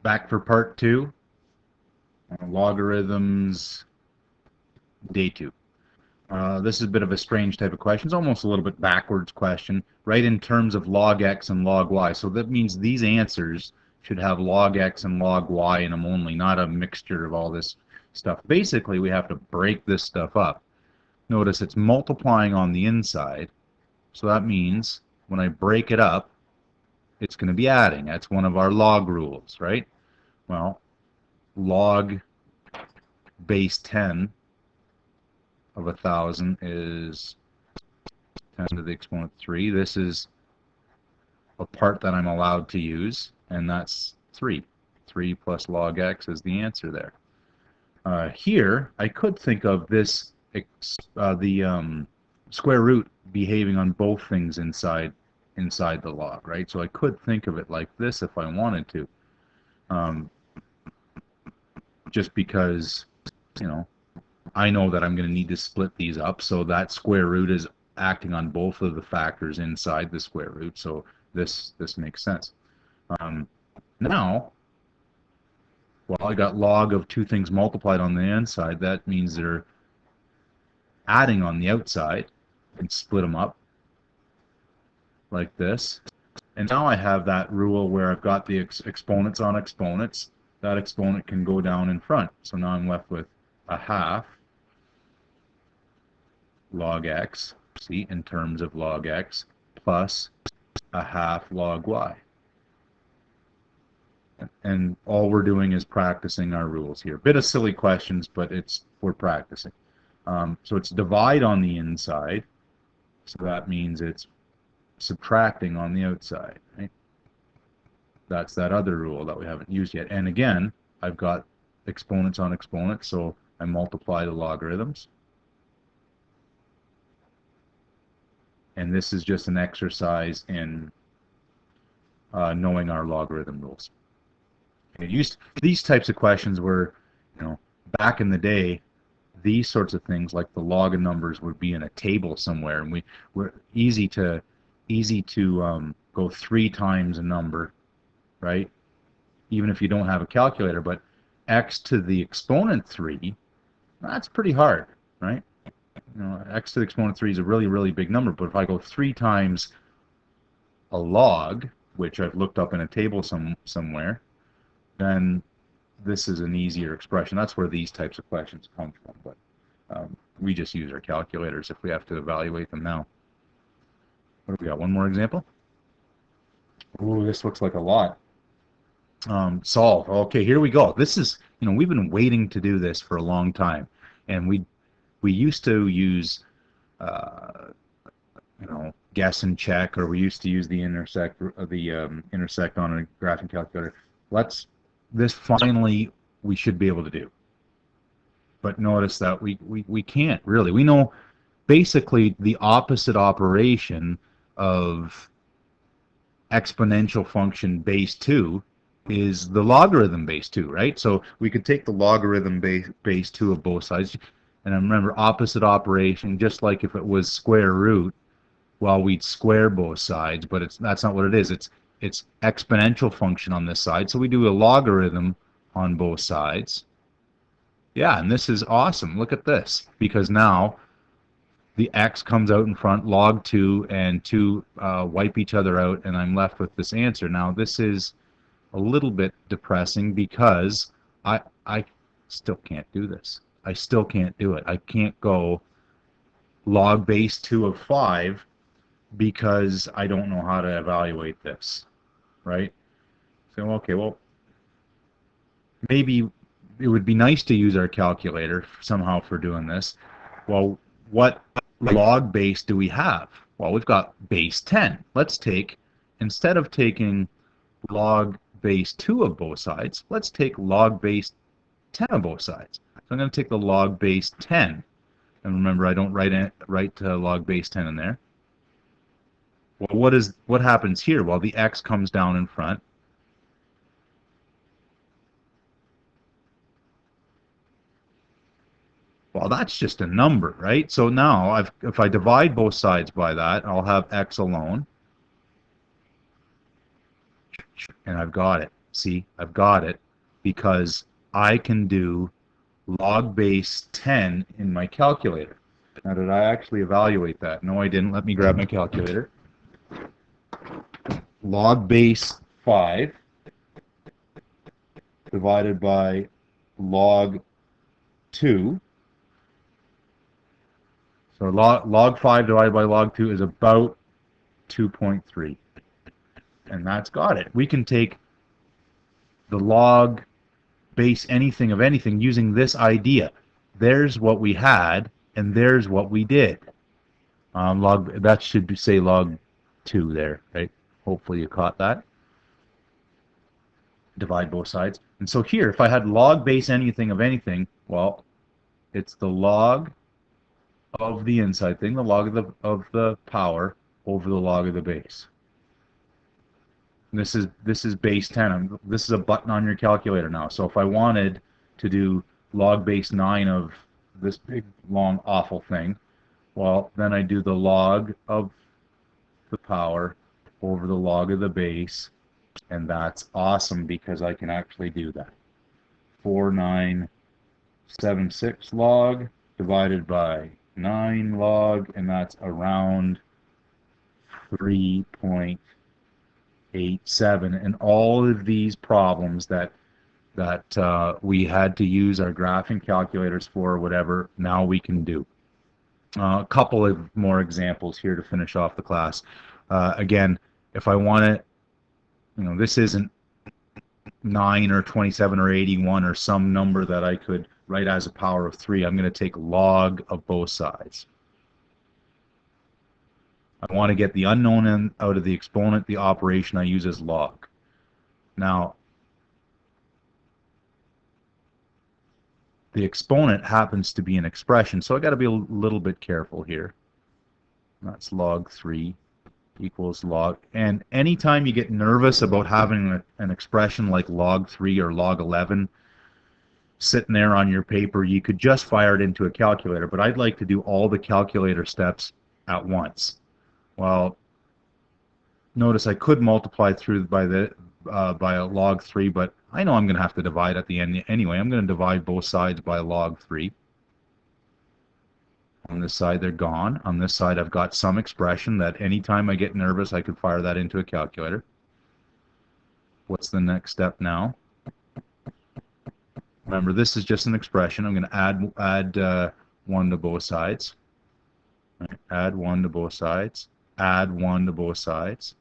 Back for part 2, logarithms, day 2. This is a bit of a strange type of question. It's almost a little bit backwards question, right, in terms of log x and log y. So that means these answers should have log x and log y in them only, not a mixture of all this stuff. Basically, we have to break this stuff up. Notice it's multiplying on the inside, so that means when I break it up, it's going to be adding. That's one of our log rules, right? Well, log base 10 of 1,000 is 10 to the exponent 3. This is a part that I'm allowed to use, and that's 3. 3 plus log x is the answer there. Here, I could think of this, the square root behaving on both things inside the log, right? So I could think of it like this if I wanted to. Just because, you know, I know that I'm going to need to split these up, so that square root is acting on both of the factors inside the square root, so this makes sense. Now, well, I got log of two things multiplied on the inside. That means they're adding on the outside, and split them up like this. And now I have that rule where I've got the exponents on exponents. That exponent can go down in front. So now I'm left with a half log x, see, in terms of log x, plus a half log y. And all we're doing is practicing our rules here. Bit of silly questions, but we're practicing. So it's divide on the inside, so that means it's subtracting on the outside, right? That's that other rule that we haven't used yet. And again, I've got exponents on exponents, so I multiply the logarithms. And this is just an exercise in knowing our logarithm rules. These types of questions were, back in the day, these sorts of things like the log of numbers would be in a table somewhere, and we're easy to go 3 times a number, right? Even if you don't have a calculator, but x to the exponent 3, that's pretty hard, right? X to the exponent 3 is a really, really big number, but if I go 3 times a log, which I've looked up in a table somewhere, then this is an easier expression. That's where these types of questions come from, but we just use our calculators if we have to evaluate them now. What do we got? One more example? Ooh, this looks like a lot. Solve. Okay, here we go. This is, we've been waiting to do this for a long time, and we used to use, guess and check, or we used to use the intersect on a graphing calculator. This finally we should be able to do. But notice that we can't really. We know basically the opposite operation of exponential function base 2 is the logarithm base 2, right? So we could take the logarithm base 2 of both sides, and remember, opposite operation, just like if it was square root, well, we'd square both sides, but that's not what it is. It's exponential function on this side, so we do a logarithm on both sides. Yeah, and this is awesome. Look at this, because now the x comes out in front, log 2 and 2 wipe each other out, and I'm left with this answer. Now, this is a little bit depressing because I still can't do this. I still can't do it. I can't go log base 2 of 5 because I don't know how to evaluate this, right? So, okay, well, maybe it would be nice to use our calculator somehow for doing this. Well, what log base do we have? Well, we've got base 10. Let's take, instead of taking log base 2 of both sides, let's take log base 10 of both sides. So I'm going to take the log base 10. And remember, I don't write log base 10 in there. Well, what happens here? Well, the x comes down in front. Well, that's just a number, right? So now, if I divide both sides by that, I'll have x alone. And I've got it. See, I've got it because I can do log base 10 in my calculator. Now, did I actually evaluate that? No, I didn't. Let me grab my calculator. Log base 5 divided by log 2. So log 5 divided by log 2 is about 2.3. And that's got it. We can take the log base anything of anything using this idea. There's what we had, and there's what we did. That should say log 2 there, right? Hopefully you caught that. Divide both sides. And so here, if I had log base anything of anything, well, it's the log of the inside thing, the log of the power over the log of the base. And this is base 10. This is a button on your calculator now. So if I wanted to do log base 9 of this big, long, awful thing, well, then I do the log of the power over the log of the base, and that's awesome because I can actually do that. 4976 log divided by 9 log, and that's around 3.87. And all of these problems that we had to use our graphing calculators for, or whatever, now we can do. A couple of more examples here to finish off the class. Again, if I want to, this isn't 9 or 27 or 81 or some number that I could write as a power of 3. I'm going to take log of both sides. I want to get the unknown out of the exponent. The operation I use is log. Now, the exponent happens to be an expression, so I got to be a little bit careful here. That's log 3 equals log. And anytime you get nervous about having an expression like log 3 or log 11 sitting there on your paper, you could just fire it into a calculator. But I'd like to do all the calculator steps at once. Well, notice I could multiply through by a log 3, but I know I'm going to have to divide at the end anyway. I'm going to divide both sides by log 3. On this side, they're gone. On this side, I've got some expression that anytime I get nervous, I could fire that into a calculator. What's the next step now? Remember, this is just an expression. I'm going to add 1 to both sides. Right. Add 1 to both sides. Add 1 to both sides.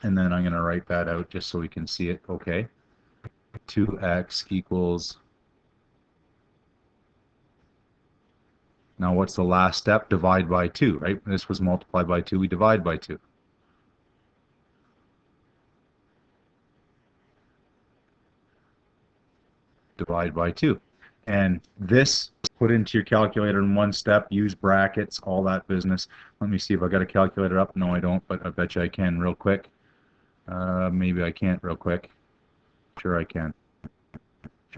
And then I'm going to write that out just so we can see it. Okay. 2x equals... Now what's the last step? Divide by 2, right? This was multiplied by 2. We divide by 2. Divide by 2. And this, put into your calculator in one step, use brackets, all that business. Let me see if I got a calculator up. No, I don't, but I bet you I can real quick. Maybe I can't real quick. Sure I can.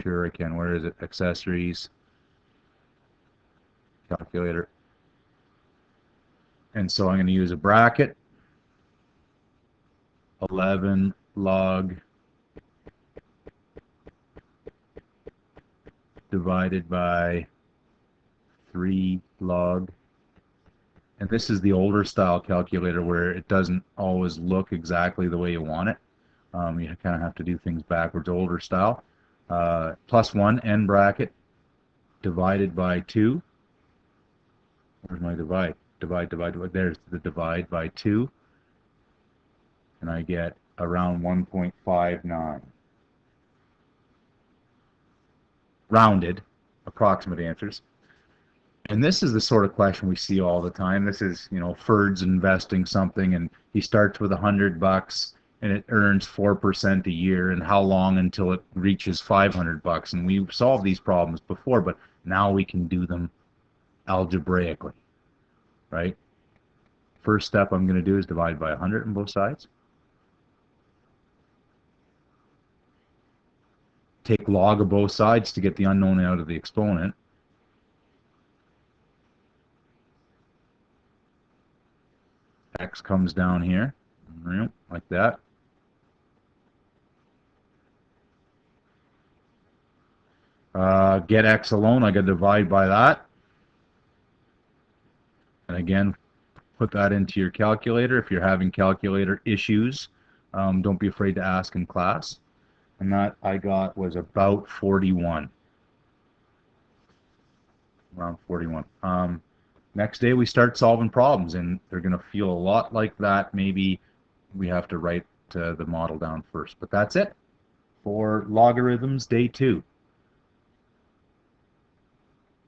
Sure I can. Where is it? Accessories. Calculator. And so I'm going to use a bracket. 11 log divided by 3 log. And this is the older style calculator where it doesn't always look exactly the way you want it. You kind of have to do things backwards, older style. Plus 1 end bracket divided by 2. Where's my divide? Divide. There's the divide by 2. And I get around 1.59. Rounded, approximate answers. And this is the sort of question we see all the time. This is, Ferd's investing something, and he starts with $100 and it earns 4% a year, and how long until it reaches $500? And we've solved these problems before, but now we can do them algebraically, right? First step I'm going to do is divide by 100 on both sides. Take log of both sides to get the unknown out of the exponent. X comes down here, like that. Get x alone, I got to divide by that. And again, put that into your calculator. If you're having calculator issues, don't be afraid to ask in class. And that I got was about 41. Around 41. Next day we start solving problems, and they're going to feel a lot like that. Maybe we have to write the model down first. But that's it for logarithms day 2.